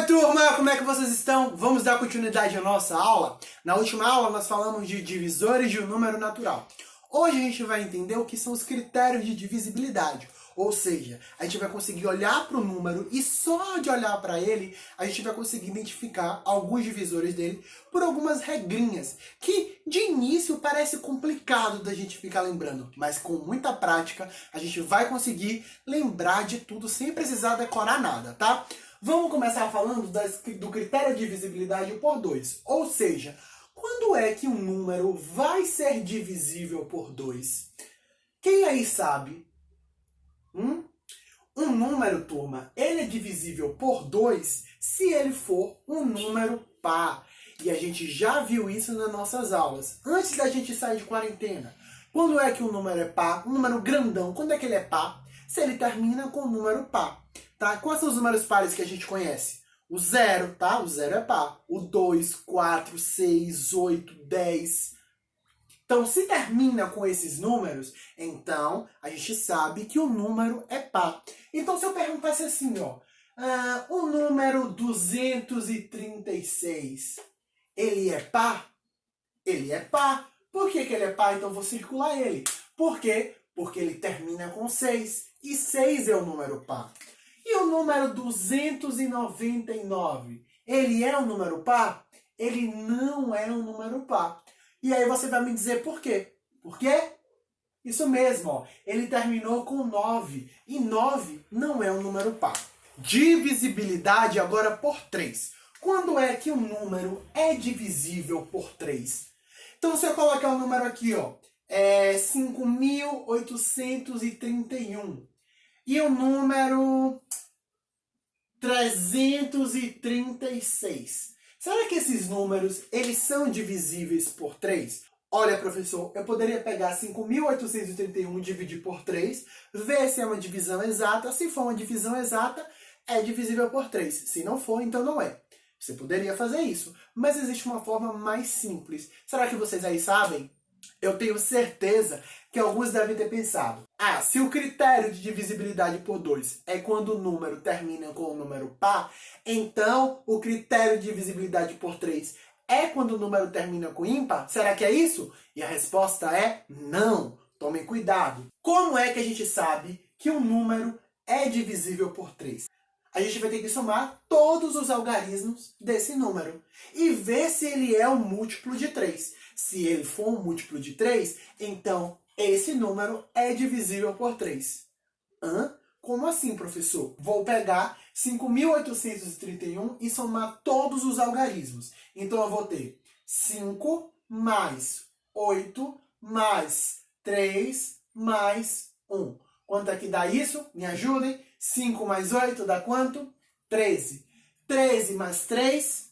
Oi, turma! Como é que vocês estão? Vamos dar continuidade à nossa aula? Na última aula, nós falamos de divisores de um número natural. Hoje a gente vai entender o que são os critérios de divisibilidade. Ou seja, a gente vai conseguir olhar para o número e só de olhar para ele, a gente vai conseguir identificar alguns divisores dele por algumas regrinhas, que de início parece complicado da gente ficar lembrando, mas com muita prática a gente vai conseguir lembrar de tudo sem precisar decorar nada, tá? Vamos começar falando do critério de divisibilidade por 2. Ou seja, quando é que um número vai ser divisível por 2? Quem aí sabe? Um número, turma, ele é divisível por 2 se ele for um número par. E a gente já viu isso nas nossas aulas, antes da gente sair de quarentena. Quando é que um número é par? Um número grandão, quando é que ele é par? Se ele termina com um número par. Tá? Quais são os números pares que a gente conhece? O 0, tá? O 0 é par. O 2, 4, 6, 8, 10. Então, se termina com esses números, então a gente sabe que o número é par. Então, se eu perguntasse assim, ó, o número 236, ele é par? Ele é par. Por que ele é par? Então, eu vou circular ele. Por quê? Porque ele termina com 6. E 6 é o número par. E o número 299, ele é um número par? Ele não é um número par. E aí você vai me dizer por quê? Por quê? Isso mesmo, ó. Ele terminou com 9. E 9 não é um número par. Divisibilidade agora por 3. Quando é que um número é divisível por 3? Então, se eu colocar o número aqui, ó, 5.831. E o número 336. Será que esses números, eles são divisíveis por 3? Olha, professor, eu poderia pegar 5.831 e dividir por 3, ver se é uma divisão exata. Se for uma divisão exata, é divisível por 3. Se não for, então não é. Você poderia fazer isso, mas existe uma forma mais simples. Será que vocês aí sabem? Eu tenho certeza que alguns devem ter pensado. Se o critério de divisibilidade por 2 é quando o número termina com o número par, então o critério de divisibilidade por 3 é quando o número termina com ímpar? Será que é isso? E a resposta é não. Tomem cuidado. Como é que a gente sabe que um número é divisível por 3? A gente vai ter que somar todos os algarismos desse número e ver se ele é um múltiplo de 3. Se ele for um múltiplo de 3, então esse número é divisível por 3. Como assim, professor? Vou pegar 5.831 e somar todos os algarismos. Então eu vou ter 5 mais 8 mais 3 mais 1. Quanto é que dá isso? Me ajudem. 5 mais 8 dá quanto? 13. 13 mais 3,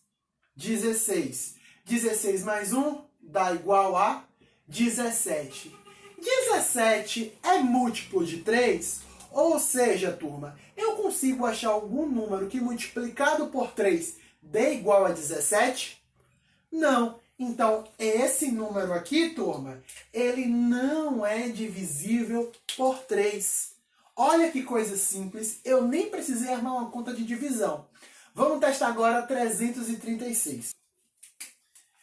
16. 16 mais 1 dá igual a 17. 17 é múltiplo de 3? Ou seja, turma, eu consigo achar algum número que multiplicado por 3 dê igual a 17? Não. Então, esse número aqui, turma, ele não é divisível por 3. Olha que coisa simples, eu nem precisei armar uma conta de divisão. Vamos testar agora 336.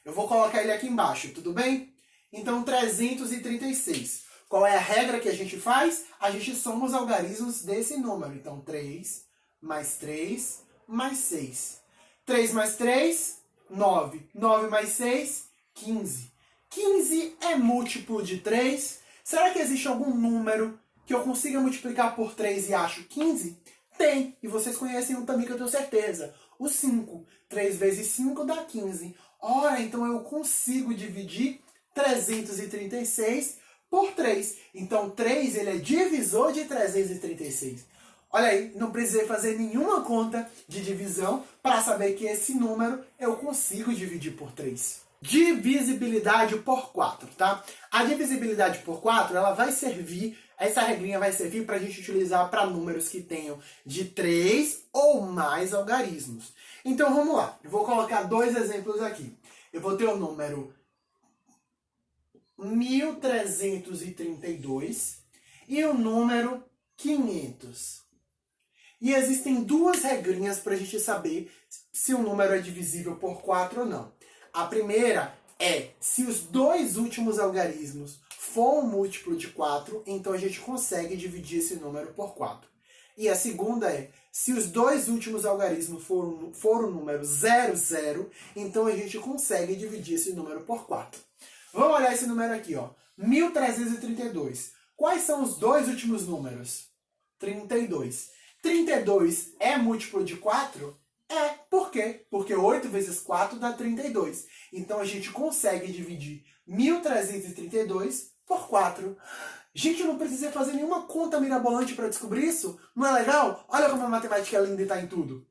Eu vou colocar ele aqui embaixo, tudo bem? Então, 336. Qual é a regra que a gente faz? A gente soma os algarismos desse número. Então, 3 mais 3 mais 6. 3 mais 3, 9. 9 mais 6, 15. 15 é múltiplo de 3. Será que existe algum número que eu consiga multiplicar por 3 e acho 15? Tem. E vocês conhecem um também que eu tenho certeza. O 5. 3 vezes 5 dá 15. Ora, então eu consigo dividir 336 por 3. Então, 3 ele é divisor de 336. Olha aí, não precisei fazer nenhuma conta de divisão para saber que esse número eu consigo dividir por 3. Divisibilidade por 4, tá? A divisibilidade por 4, ela vai servir, essa regrinha vai servir para a gente utilizar para números que tenham de 3 ou mais algarismos. Então, vamos lá. Eu vou colocar dois exemplos aqui. Eu vou ter o número 1332 e o número 500. E existem duas regrinhas para a gente saber se um número é divisível por 4 ou não. A primeira é, se os dois últimos algarismos for um múltiplo de 4, então a gente consegue dividir esse número por 4. E a segunda é, se os dois últimos algarismos for o número 00, então a gente consegue dividir esse número por 4. Vamos olhar esse número aqui, ó. 1332. Quais são os dois últimos números? 32. 32 é múltiplo de 4? É. Por quê? Porque 8 vezes 4 dá 32. Então a gente consegue dividir 1332 por 4. Gente, eu não precisei fazer nenhuma conta mirabolante para descobrir isso? Não é legal? Olha como a matemática é linda e tá em tudo.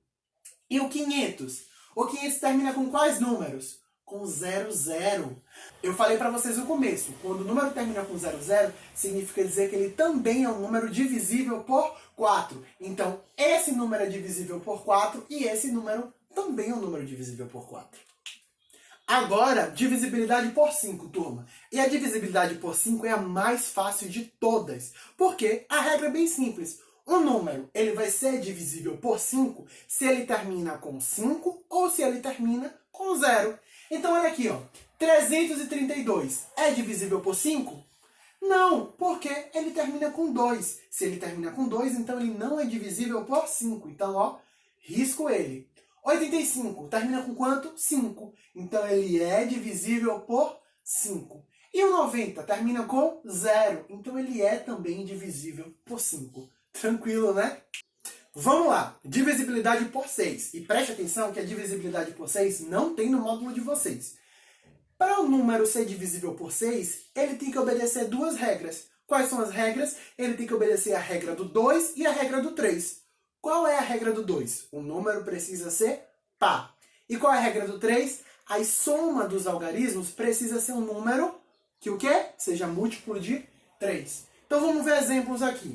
E o 500? O 500 termina com quais números? Com 00. Eu falei para vocês no começo, quando o número termina com 00, significa dizer que ele também é um número divisível por 4. Então, esse número é divisível por 4 e esse número também é um número divisível por 4. Agora, divisibilidade por 5, turma. E a divisibilidade por 5 é a mais fácil de todas, porque a regra é bem simples. Um número ele vai ser divisível por 5 se ele termina com 5 ou se ele termina com 0. Então, olha aqui, ó. 332 é divisível por 5? Não, porque ele termina com 2. Se ele termina com 2, então ele não é divisível por 5. Então, ó, risco ele. 85 termina com quanto? 5. Então, ele é divisível por 5. E o 90 termina com 0. Então, ele é também divisível por 5. Tranquilo, né? Vamos lá. Divisibilidade por 6. E preste atenção que a divisibilidade por 6 não tem no módulo de vocês. Para o número ser divisível por 6, ele tem que obedecer duas regras. Quais são as regras? Ele tem que obedecer a regra do 2 e a regra do 3. Qual é a regra do 2? O número precisa ser par. E qual é a regra do 3? A soma dos algarismos precisa ser um número que o quê? Seja múltiplo de 3. Então vamos ver exemplos aqui.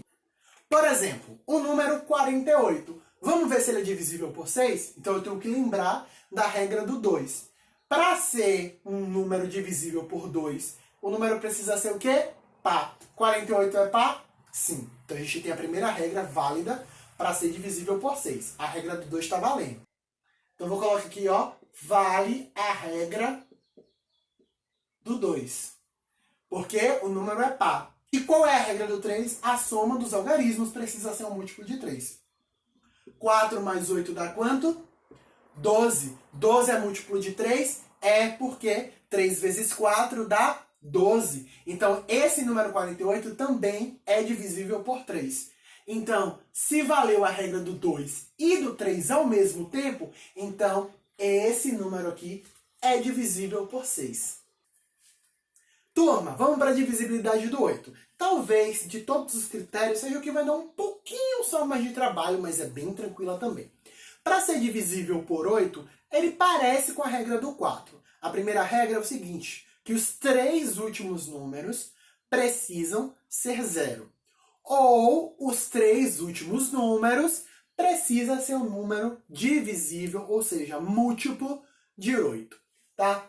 Por exemplo, o número 48. Vamos ver se ele é divisível por 6? Então eu tenho que lembrar da regra do 2. Para ser um número divisível por 2, o número precisa ser o quê? Par. 48 é par? Sim. Então a gente tem a primeira regra válida para ser divisível por 6. A regra do 2 está valendo. Então eu vou colocar aqui, ó, vale a regra do 2. Porque o número é par. E qual é a regra do 3? A soma dos algarismos precisa ser um múltiplo de 3. 4 mais 8 dá quanto? 12. 12 é múltiplo de 3? É porque 3 vezes 4 dá 12. Então, esse número 48 também é divisível por 3. Então, se valeu a regra do 2 e do 3 ao mesmo tempo, então esse número aqui é divisível por 6. Turma, vamos para a divisibilidade do 8. Talvez, de todos os critérios, seja o que vai dar um pouquinho só mais de trabalho, mas é bem tranquila também. Para ser divisível por 8, ele parece com a regra do 4. A primeira regra é o seguinte, que os 3 últimos números precisam ser 0. Ou os 3 últimos números precisam ser um número divisível, ou seja, múltiplo de 8. Tá?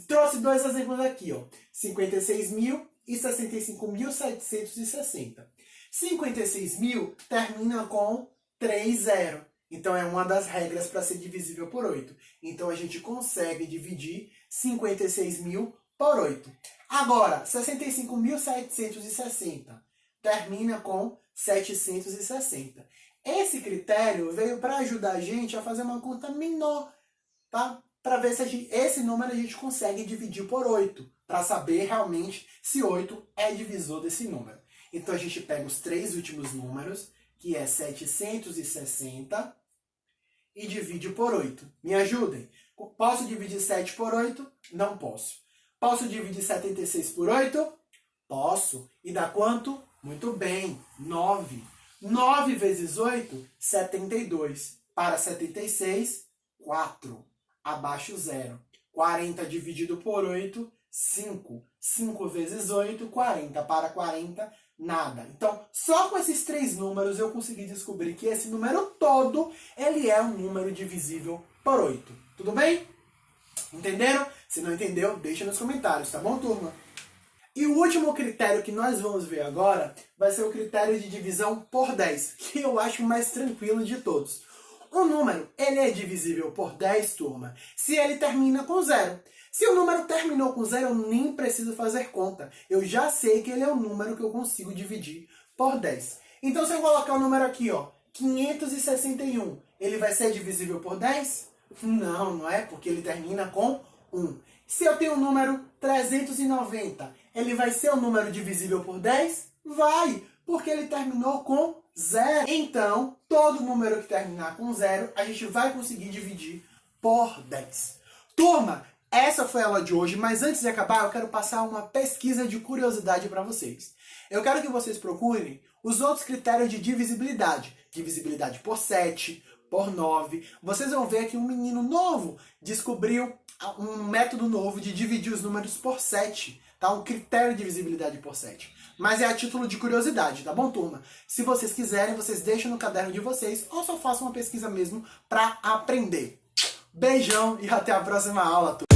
Trouxe dois exemplos aqui, ó. 56.000 e 65.760. 56.000 termina com 3 0. Então, é uma das regras para ser divisível por 8. Então, a gente consegue dividir 56.000 por 8. Agora, 65.760 termina com 760. Esse critério veio para ajudar a gente a fazer uma conta menor, tá? Para ver se esse número a gente consegue dividir por 8, para saber realmente se 8 é divisor desse número. Então, a gente pega os 3 últimos números, que é 760, e divide por 8. Me ajudem. Posso dividir 7 por 8? Não posso. Posso dividir 76 por 8? Posso. E dá quanto? Muito bem, 9. 9 vezes 8, 72. Para 76, 4. Abaixo 0. 40 dividido por 8, 5. 5 vezes 8, 40. Para 40, nada. Então, só com esses 3 números eu consegui descobrir que esse número todo, ele é um número divisível por 8. Tudo bem? Entenderam? Se não entendeu, deixa nos comentários, tá bom, turma? E o último critério que nós vamos ver agora vai ser o critério de divisão por 10, que eu acho mais tranquilo de todos. O número, ele é divisível por 10, turma, se ele termina com 0. Se o número terminou com 0, eu nem preciso fazer conta. Eu já sei que ele é o número que eu consigo dividir por 10. Então, se eu colocar o número aqui, ó, 561, ele vai ser divisível por 10? Não, não é, porque ele termina com 1. Se eu tenho o número 390, ele vai ser um número divisível por 10? Vai, porque ele terminou com 0. Então, todo número que terminar com 0, a gente vai conseguir dividir por 10. Turma, essa foi a aula de hoje, mas antes de acabar, eu quero passar uma pesquisa de curiosidade para vocês. Eu quero que vocês procurem os outros critérios de divisibilidade. Divisibilidade por 7, por 9. Vocês vão ver que um menino novo descobriu um método novo de dividir os números por 7. Tá? Um critério de divisibilidade por 7. Mas é a título de curiosidade, tá bom, turma? Se vocês quiserem, vocês deixam no caderno de vocês ou só façam uma pesquisa mesmo para aprender. Beijão e até a próxima aula, turma!